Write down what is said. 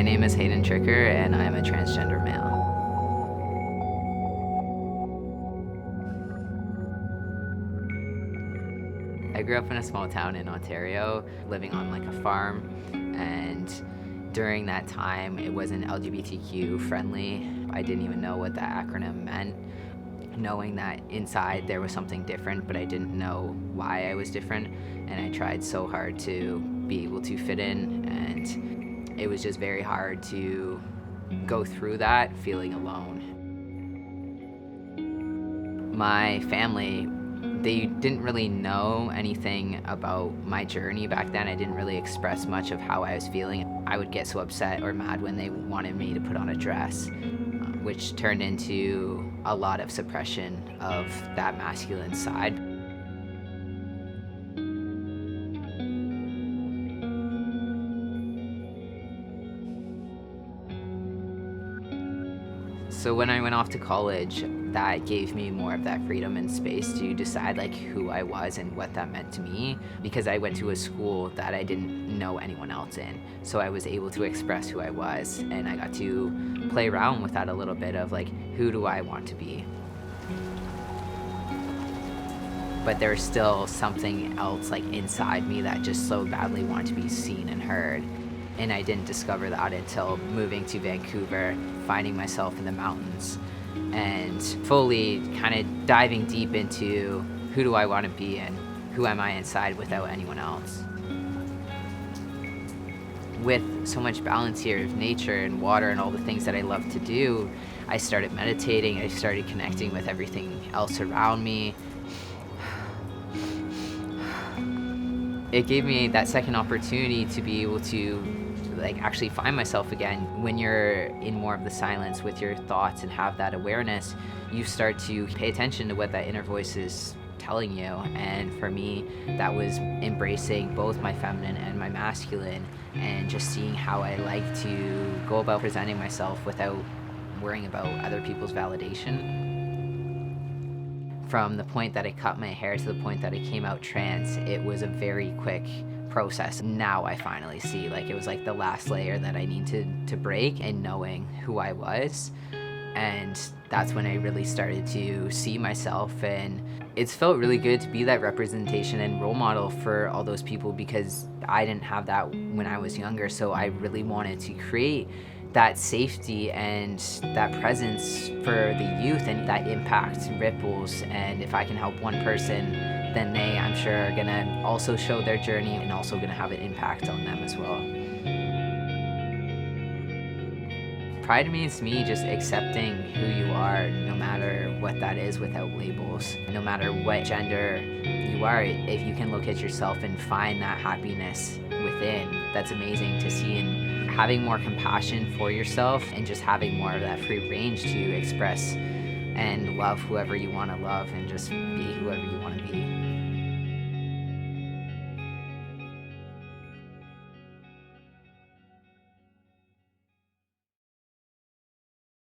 name is Hayden Tricker, and I'm a transgender male. I grew up in a small town in Ontario, living on like a farm, and during that time it wasn't LGBTQ friendly. I didn't even know what that acronym meant. Knowing that inside there was something different, but I didn't know why I was different, and I tried so hard to be able to fit in, and it was just very hard to go through that feeling alone. My family, they didn't really know anything about my journey back then. I didn't really express much of how I was feeling. I would get so upset or mad when they wanted me to put on a dress, which turned into a lot of suppression of that masculine side. So when I went off to college, that gave me more of that freedom and space to decide like who I was and what that meant to me, because I went to a school that I didn't know anyone else in. So I was able to express who I was, and I got to play around with that a little bit of like, who do I want to be? But there's still something else like inside me that just so badly wanted to be seen and heard. And I didn't discover that until moving to Vancouver, finding myself in the mountains, and fully kind of diving deep into who do I want to be and who am I inside without anyone else. With so much balance here of nature and water and all the things that I love to do, I started meditating, I started connecting with everything else around me. It gave me that second opportunity to be able to like actually find myself again. When you're in more of the silence with your thoughts and have that awareness, you start to pay attention to what that inner voice is telling you. And for me, that was embracing both my feminine and my masculine, and just seeing how I like to go about presenting myself without worrying about other people's validation. From the point that I cut my hair to the point that I came out trans, it was a very quick process. Now I finally see, like, it was like the last layer that I needed to break, and knowing who I was. And that's when I really started to see myself, and it's felt really good to be that representation and role model for all those people, because I didn't have that when I was younger. So I really wanted to create that safety and that presence for the youth, and that impact ripples. And if I can help one person, then they, I'm sure, are gonna also show their journey and also gonna have an impact on them as well. Pride means to me just accepting who you are, no matter what that is, without labels. No matter what gender you are, if you can look at yourself and find that happiness within, that's amazing to see. And having more compassion for yourself, and just having more of that free range to express and love whoever you want to love, and just be whoever you want to be.